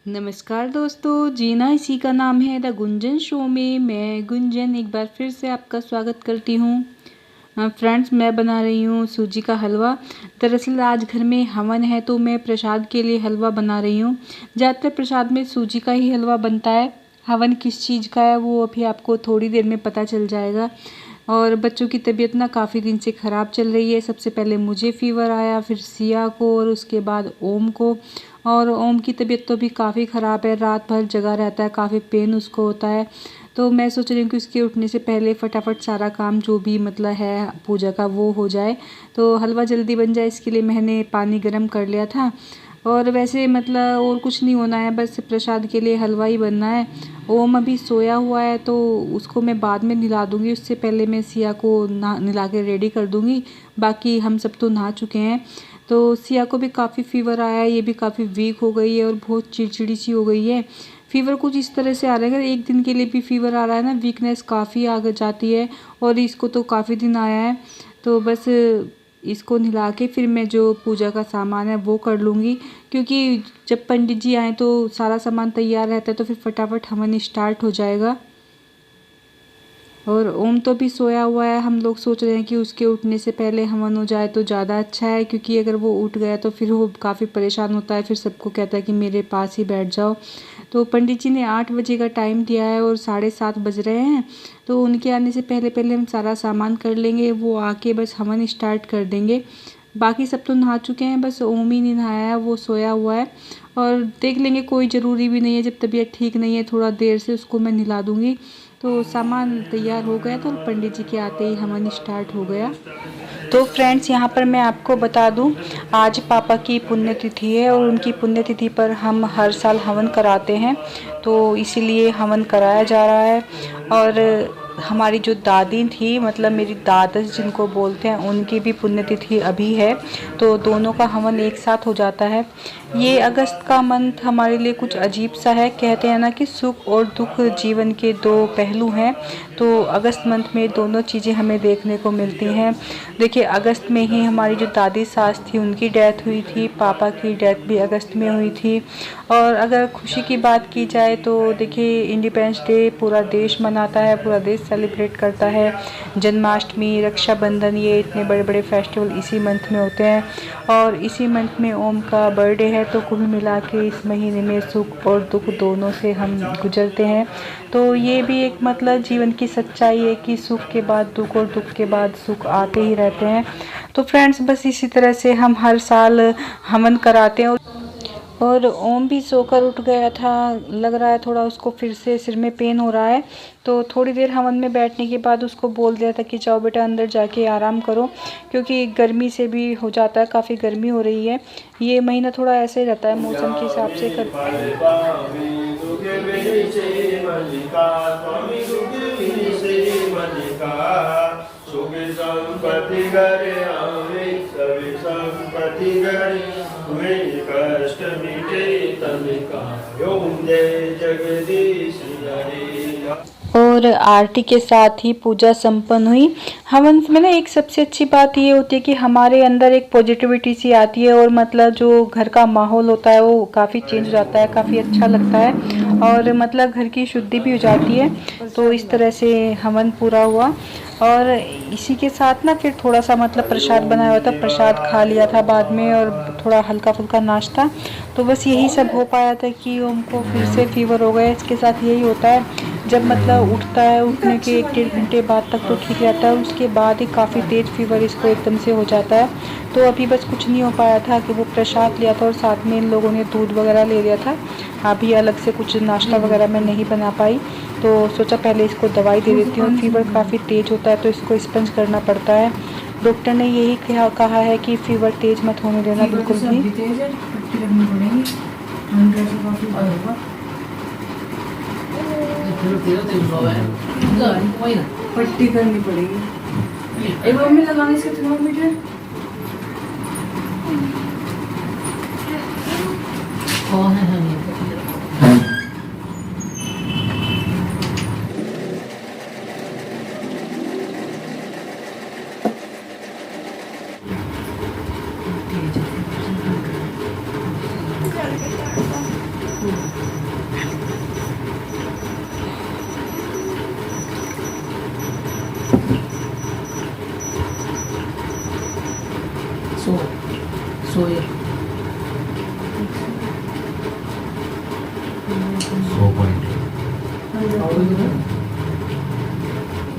नमस्कार दोस्तों, जीना इसी का नाम है द गुंजन शो में मैं गुंजन एक बार फिर से आपका स्वागत करती हूँ। फ्रेंड्स, मैं बना रही हूँ सूजी का हलवा। दरअसल आज घर में हवन है तो मैं प्रसाद के लिए हलवा बना रही हूँ। ज़्यादातर प्रसाद में सूजी का ही हलवा बनता है। हवन किस चीज़ का है वो अभी आपको थोड़ी देर में पता चल जाएगा। और बच्चों की तबीयत ना काफ़ी दिन से ख़राब चल रही है। सबसे पहले मुझे फ़ीवर आया, फिर सिया को और उसके बाद ओम को। और ओम की तबीयत तो अभी काफ़ी ख़राब है, रात भर जगा रहता है, काफ़ी पेन उसको होता है। तो मैं सोच रही हूँ कि उसके उठने से पहले फटाफट सारा काम जो भी मतलब है पूजा का वो हो जाए, तो हलवा जल्दी बन जाए। इसके लिए मैंने पानी गर्म कर लिया था। और वैसे मतलब और कुछ नहीं होना है, बस प्रसाद के लिए हलवा ही बनना है। ओम अभी सोया हुआ है तो उसको मैं बाद में नहला दूँगी, उससे पहले मैं सिया को नहला के रेडी कर दूँगी। बाकी हम सब तो नहा चुके हैं। तो सिया को भी काफ़ी फ़ीवर आया है, ये भी काफ़ी वीक हो गई है और बहुत चिड़चिड़ी सी हो गई है। फ़ीवर कुछ इस तरह से आ रहा है, अगर एक दिन के लिए भी फ़ीवर आ रहा है ना, वीकनेस काफ़ी आ जाती है। और इसको तो काफ़ी दिन आया है। तो बस इसको नहला के फिर मैं जो पूजा का सामान है वो कर लूँगी, क्योंकि जब पंडित जी आएँ तो सारा सामान तैयार रहता है तो फिर फटाफट हवन स्टार्ट हो जाएगा। और ओम तो भी सोया हुआ है। हम लोग सोच रहे हैं कि उसके उठने से पहले हवन हो जाए तो ज़्यादा अच्छा है, क्योंकि अगर वो उठ गया तो फिर वो काफ़ी परेशान होता है, फिर सबको कहता है कि मेरे पास ही बैठ जाओ। तो पंडित जी ने 8 बजे का टाइम दिया है और 7:30 बज रहे हैं। तो उनके आने से पहले पहले हम सारा सामान कर लेंगे, वो आके बस हवन स्टार्ट कर देंगे। बाकी सब तो नहा चुके हैं, बस ओम ही नहीं नहाया है, वो सोया हुआ है। और देख लेंगे, कोई ज़रूरी भी नहीं है, जब तबीयत ठीक नहीं है थोड़ा देर से उसको मैं नहला दूँगी। तो सामान तैयार हो गया तो पंडित जी के आते ही हवन स्टार्ट हो गया। तो फ्रेंड्स, यहाँ पर मैं आपको बता दूँ, आज पापा की पुण्यतिथि है और उनकी पुण्यतिथि पर हम हर साल हवन कराते हैं, तो इसीलिए हवन कराया जा रहा है। और हमारी जो दादी थी, मतलब मेरी दादस जिनको बोलते हैं, उनकी भी पुण्यतिथि अभी है, तो दोनों का हवन एक साथ हो जाता है। ये अगस्त का मंथ हमारे लिए कुछ अजीब सा है। कहते हैं ना कि सुख और दुख जीवन के दो पहलू हैं, तो अगस्त मंथ में दोनों चीज़ें हमें देखने को मिलती हैं। देखिए, अगस्त में ही हमारी जो दादी सास थी उनकी डेथ हुई थी, पापा की डेथ भी अगस्त में हुई थी। और अगर खुशी की बात की जाए तो देखिए, इंडिपेंडेंस डे पूरा देश मनाता है, पूरा देश सेलिब्रेट करता है। जन्माष्टमी, रक्षाबंधन, ये इतने बड़े बड़े फेस्टिवल इसी मंथ में होते हैं। और इसी मंथ में ओम का बर्थडे है, तो कुल मिला के इस महीने में सुख और दुख दोनों से हम गुजरते हैं। तो ये भी एक मतलब जीवन की सच्चाई है कि सुख के बाद दुख और दुख के बाद सुख आते ही रहते हैं। तो फ्रेंड्स, बस इसी तरह से हम हर साल हवन कराते हैं। और ओम भी सोकर उठ गया था, लग रहा है थोड़ा उसको फिर से सिर में पेन हो रहा है। तो थोड़ी देर हवन में बैठने के बाद उसको बोल दिया था कि जाओ बेटा अंदर जाके आराम करो, क्योंकि गर्मी से भी हो जाता है, काफ़ी गर्मी हो रही है। ये महीना थोड़ा ऐसे ही रहता है मौसम के हिसाब से। और आरती के साथ ही पूजा संपन्न हुई। हवन में ना एक सबसे अच्छी बात ये होती है कि हमारे अंदर एक पॉजिटिविटी सी आती है, और मतलब जो घर का माहौल होता है वो काफ़ी चेंज हो जाता है, काफ़ी अच्छा लगता है, और मतलब घर की शुद्धि भी हो जाती है। तो इस तरह से हवन पूरा हुआ। और इसी के साथ ना फिर थोड़ा सा मतलब प्रसाद बनाया हुआ था, प्रसाद खा लिया था बाद में, और थोड़ा हल्का फुल्का नाश्ता। तो बस यही सब हो पाया था कि उनको फिर से फीवर हो गया। इसके साथ यही होता है, जब मतलब उठता है, उठने के 1-1.5 घंटे बाद तक तो ठीक रहता है, उसके बाद ही काफ़ी तेज़ फीवर इसको एकदम से हो जाता है। तो अभी बस कुछ नहीं हो पाया था कि वो प्रसाद लिया था और साथ में इन लोगों ने दूध वगैरह ले लिया था। अभी अलग से कुछ नाश्ता वगैरह मैं नहीं बना पाई, तो सोचा पहले इसको दवाई दे देती हूँ। फीवर काफ़ी तेज़ होता है तो इसको स्पंज करना पड़ता है। डॉक्टर ने यही कहा है कि फीवर तेज़ मत होने देना बिल्कुल भी। पट्टी करनी पड़ेगी। एक बार में लगाने से थर्मामीटर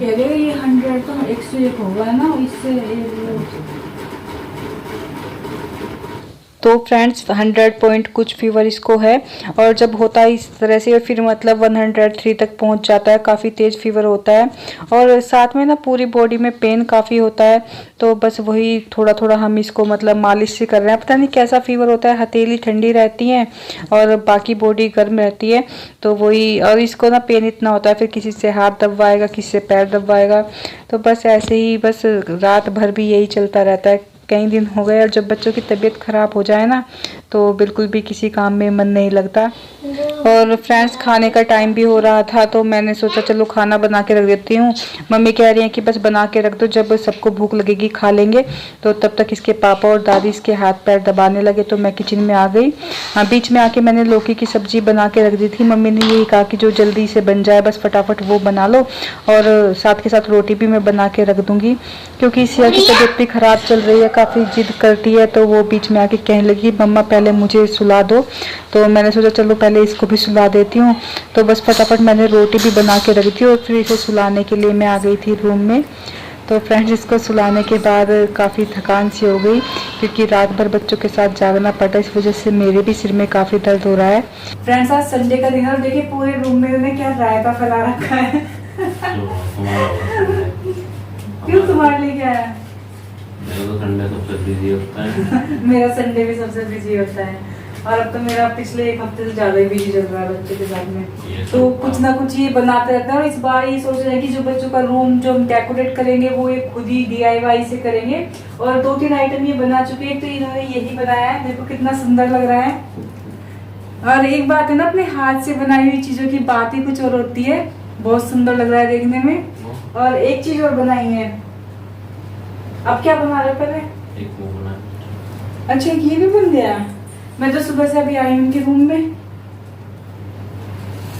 कह रहे ये 100 तो 101 होगा ना, इससे तो फ्रेंड्स 100 पॉइंट कुछ फीवर इसको है, और जब होता है इस तरह से फिर मतलब 103 तक पहुंच जाता है, काफ़ी तेज़ फीवर होता है। और साथ में ना पूरी बॉडी में पेन काफ़ी होता है। तो बस वही थोड़ा थोड़ा हम इसको मतलब मालिश से कर रहे हैं। पता नहीं कैसा फीवर होता है, हथेली ठंडी रहती है और बाकी बॉडी गर्म रहती है। तो वही, और इसको ना पेन इतना होता है, फिर किसी से हाथ दबाएगा, किसी से पैर दबाएगा। तो बस ऐसे ही बस रात भर भी यही चलता रहता है, कई दिन हो गए। और जब बच्चों की तबीयत ख़राब हो जाए ना तो बिल्कुल भी किसी काम में मन नहीं लगता। और फ्रेंड्स खाने का टाइम भी हो रहा था, तो मैंने सोचा चलो खाना बना के रख देती हूँ। मम्मी कह रही हैं कि बस बना के रख दो, जब सबको भूख लगेगी खा लेंगे। तो तब तक इसके पापा और दादी इसके हाथ पैर दबाने लगे, तो मैं किचन में आ गई। बीच में आके मैंने लौकी की सब्जी बना के रख दी थी। मम्मी ने यही कहा कि जो जल्दी से बन जाए बस फटाफट वो बना लो, और साथ के साथ रोटी भी मैं बना के रख दूँगी, क्योंकि सिया की तबीयत भी ख़राब चल रही है, काफ़ी जिद करती है। तो वो बीच में आके कहने लगी मम्मा पहले मुझे सुला दो। तो मैंने सोचा चलो पहले इसको भी सुला देती हूँ। तो बस फटाफट मैंने रोटी भी बना के रख दी और फिर इसे सुलाने के लिए मैं आ गई थी रूम में। तो फ्रेंड्स इसको सुलाने के बाद काफ़ी थकान सी हो गई, क्योंकि रात भर बच्चों के साथ जागना पड़ा, इस वजह से मेरे भी सिर में काफ़ी दर्द हो रहा है। फ्रेंड्स आज संडे का दिन है और देखिए पूरे रूम में उन्होंने क्या रायता फैला रखा है। क्यों तुम्हारे लिए क्या है? मेरा तो संडे सबसे बिजी होता है। मेरा संडे भी सबसे बिजी होता है, और अब तो मेरा पिछले एक हफ्ते से ज़्यादा ही बिजी चल रहा है बच्चों के साथ में। तो कुछ ना कुछ ये बनाते रहते हैं। और इस बार ये सोच रहे हैं कि जो बच्चों का रूम जो हम डेकोरेट करेंगे वो ये खुद ही DIY से करेंगे। और 2-3 आइटम ये बना चुके हैं, तो इन्होंने यही बनाया है, देखो कितना सुंदर लग रहा है। और एक बात है ना, अपने हाथ से बनाई हुई चीज़ों की बात ही कुछ और होती है, बहुत सुंदर लग रहा है देखने में। और एक चीज़ और बनाई है। अब क्या बना रहे हो पहले? एक वो बना। अच्छा ये भी बन गया। मैं तो सुबह से अभी आई हूँ उनके रूम में।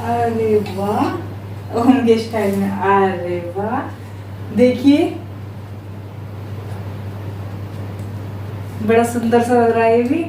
अरे वाह, उनके स्टाइल में। अरे वाह देखिए, बड़ा सुंदर सा लग रहा है ये भी।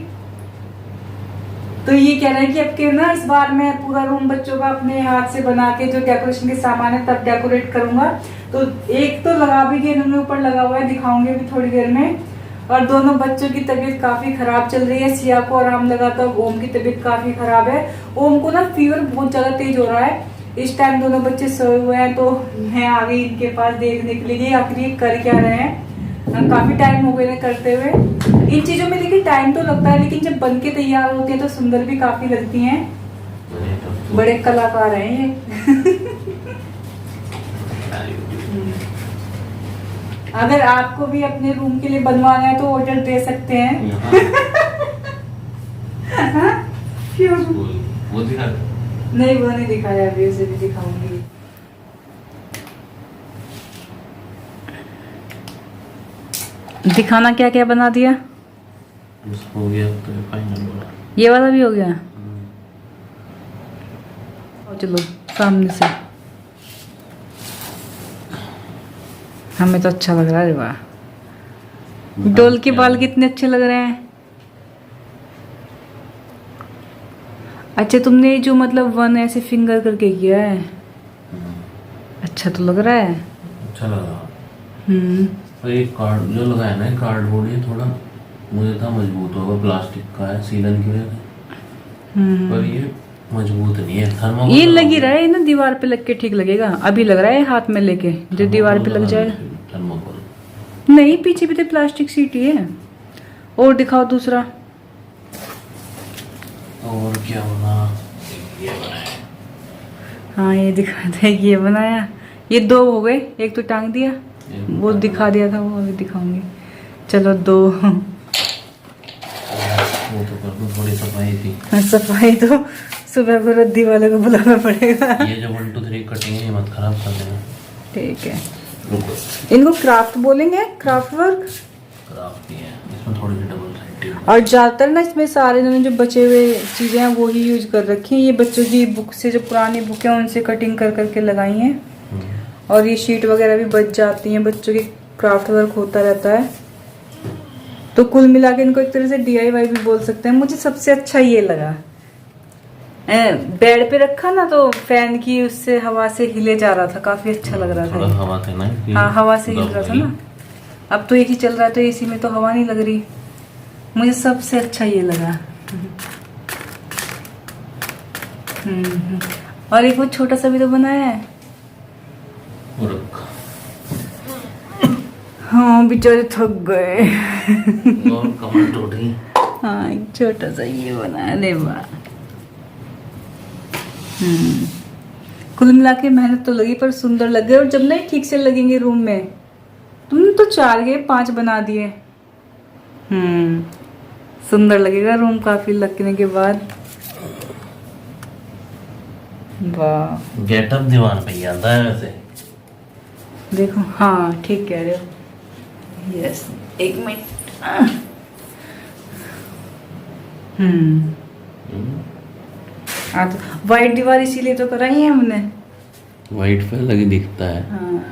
तो ये कह रहे हैं कि अब के ना इस बार मैं पूरा रूम बच्चों का अपने हाथ से बना के जो डेकोरेशन के सामान है तब डेकोरेट करूंगा। तो एक तो लगा भी के इन्होंने ऊपर लगा हुआ है, दिखाऊंगे भी थोड़ी देर में। और दोनों बच्चों की तबीयत काफी खराब चल रही है। सिया को आराम लगा था, ओम की तबीयत काफी खराब है। ओम को ना फीवर बहुत ज्यादा तेज हो रहा है। इस टाइम दोनों बच्चे सोए हुए हैं, तो मैं आ गई इनके पास देखने के लिए आखिर ये कर क्या रहे हैं। काफी टाइम हो गए करते हुए। इन चीजों में देखिए टाइम तो लगता है, लेकिन जब बन के तैयार होती है तो सुंदर भी काफी लगती हैं। बड़े कलाकार हैं ये। अगर आपको भी अपने रूम के लिए बनवाना है तो ऑर्डर दे सकते हैं। क्यों? वो दिखा नहीं, वो नहीं दिखाया, अभी उसे भी दिखाऊंगी। दिखाना क्या क्या बना दिया? हो गया तो फाइनल बोला। ये वाला भी हो गया। चलो सामने से, हमें तो अच्छा लग रहा है। वाह, डोल के बाल कितने अच्छे लग रहे हैं। अच्छा तुमने जो मतलब 1 ऐसे फिंगर करके किया है, अच्छा तो लग रहा है। अच्छा लगा। और एक कार्ड जो लगाया ना, कार्डबोर्ड, ये थोड़ा मुझे था मजबूत होगा, प्लास्टिक का है सीलन की वजह से, पर ये मजबूत नहीं है। थर्माकोल ये लग ही रहा है ना, दीवार पे लग के ठीक लगेगा। अभी लग रहा है हाथ में लेके जो दीवार पे लग जाए। थर्माकोल नहीं, पीछे भी तो प्लास्टिक सीट ही है। और दिखाओ दूसरा। और क्या बना? ये बनाया। हाँ ये दिखा दे, ये बनाया। ये 2 हो गए, एक तो टांग दिया, वो दिखा दिया था, वो अभी दिखाऊंगी। चलो 2। वो तो कर दूं, थोड़ी सफाई थी। सफाई तो सुबह को रद्दी वाले को बुलाना पड़ेगा। ये जो 1 2 3 कटिंग है मत खराब कर देना। ठीक है। इनको क्राफ्ट बोलेंगे, क्राफ्ट वर्क। क्राफ्ट ही है, इसमें थोड़ी सी डबल साइड। और ज़्यादातर ना इसमें सारे इन्होंने जो बचे हुए चीज़ें हैं वो ही यूज कर रखी हैं। ये बच्चों की बुक से जो पुरानी बुक है उनसे कटिंग कर करके लगाई हैं। और ये शीट वगैरह भी बच जाती हैं, बच्चों की क्राफ्ट वर्क होता रहता है। तो कुल मिला के इनको एक तरह से DIY भी बोल सकते हैं। मुझे सबसे अच्छा ये लगा। बेड पे रखा ना तो फैन की उससे हवा से हिले जा रहा था, काफी अच्छा लग रहा थोड़ा था। हवा थे ना कि हाँ हवा से हिल दब रहा था गई। ना। अब तो एक ही चल रहा है तो एसी में तो हवा नहीं लग रही। मुझे सबसे अच्छा ये लगा। और एक वो छोटा सा भी तो बनाया है। और रखा। हाँ बेचारे थक गए। और कमर टूट गई। हाँ एक छोटा सा ये बनाया। अरे वाह। कुल मिला के मेहनत तो लगी पर सुंदर लग गए। और जब नहीं ठीक से लगेंगे रूम में, तुमने तो 4 के 5 बना दिए। सुंदर लगेगा रूम काफी लगने के बाद। वाह गेटअप दीवान पे ही आता है वैसे। देखो हाँ ठीक कह रहे हो। यस एक मिनट। हाँ तो वाइट दीवार इसीलिए तो कराई है हमने। वाइट पे अलग ही दिखता है। हाँ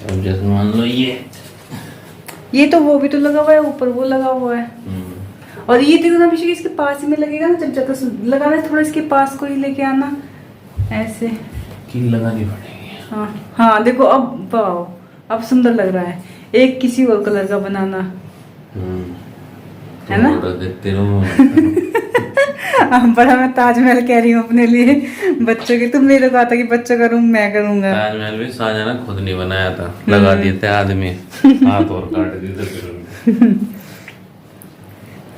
अब जैसे मान लो ये तो वो भी तो लगा हुआ है, ऊपर वो लगा हुआ है। और ये देखो ना अभिषेक, इसके पास ही में लगेगा ना, जब जगह लगाना है थोड़ा इसके पास को ही लेके आना ऐसे। कील लगानी पड़ेगी। हाँ हाँ देखो अब वाह, अब सुंदर लग रहा है। एक किसी और कलर का बनाना है ना। देखते रहो। बड़ा मैं ताजमहल कह रही हूँ अपने लिए बच्चों की। तुमने तो कहा था कि बच्चों का रूम मैं करूंगा। ताजमहल भी शाहजहां खुद नहीं बनाया था, लगा दिए थे आदमी, हाथ और काट दिए थे फिर।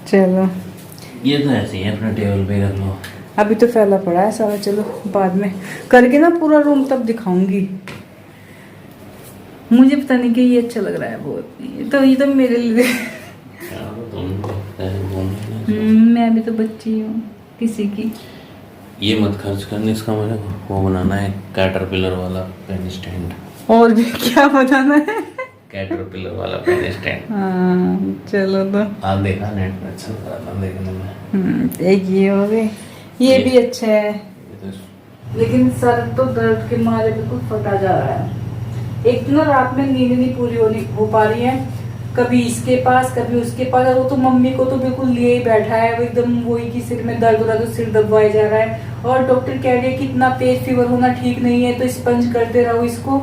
चलो ये तो ऐसे ही है, अपने टेबल पे रख लो। अभी तो फैला पड़ा है सारा। चलो बाद में करके ना पूरा रूम तब दिखाऊंगी। मुझे पता नहीं कि ये अच्छा लग रहा है बहुत। ये तो मेरे लिए मैं भी तो बच्ची हूँ किसी की। ये मत खर्च करने, इसका मेरे को वो बनाना है कैटरपिलर वाला पेन स्टैंड। और भी क्या बताना है। कैटरपिलर वाला पेन स्टैंड। हाँ चलो तो आप देखा नेट पे, अच्छा लग रहा था देखने में। एक ये हो गए। ये भी अच्छा है ये तो लेकिन सर तो दर्द के मारे बिल्कुल फटा जा रहा है। एक ना रात में नींद नहीं पूरी हो पा रही है, कभी इसके पास कभी उसके पास। और वो तो मम्मी को तो बिल्कुल लिए ही बैठा है, वो एकदम वही की सिर में दर्द हो रहा है तो सिर दबाया जा रहा है। और डॉक्टर कह रही है कि इतना तेज फीवर होना ठीक नहीं है तो स्पंज करते रहो इसको।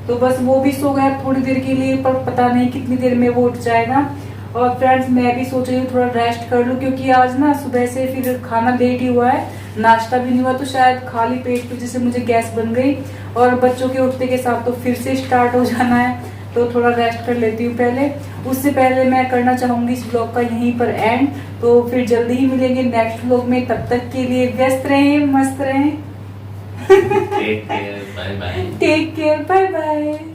तो बस वो भी सो गया थोड़ी देर के लिए, पर पता नहीं कितनी देर में वो उठ जाएगा। और फ्रेंड्स मैं भी सोच रही हूँ थोड़ा रेस्ट कर लूँ, क्योंकि आज ना सुबह से फिर खाना लेट ही हुआ है, नाश्ता भी नहीं हुआ, तो शायद खाली पेट की वजह से मुझे गैस बन गई। और बच्चों के उठते के साथ तो फिर से स्टार्ट हो जाना है, तो थोड़ा रेस्ट कर लेती हूँ पहले। उससे पहले मैं करना चाहूंगी इस ब्लॉग का यहीं पर एंड। तो फिर जल्दी ही मिलेंगे नेक्स्ट ब्लॉग में, तब तक के लिए व्यस्त रहें, मस्त रहें। Take care, bye bye. Take care, bye bye.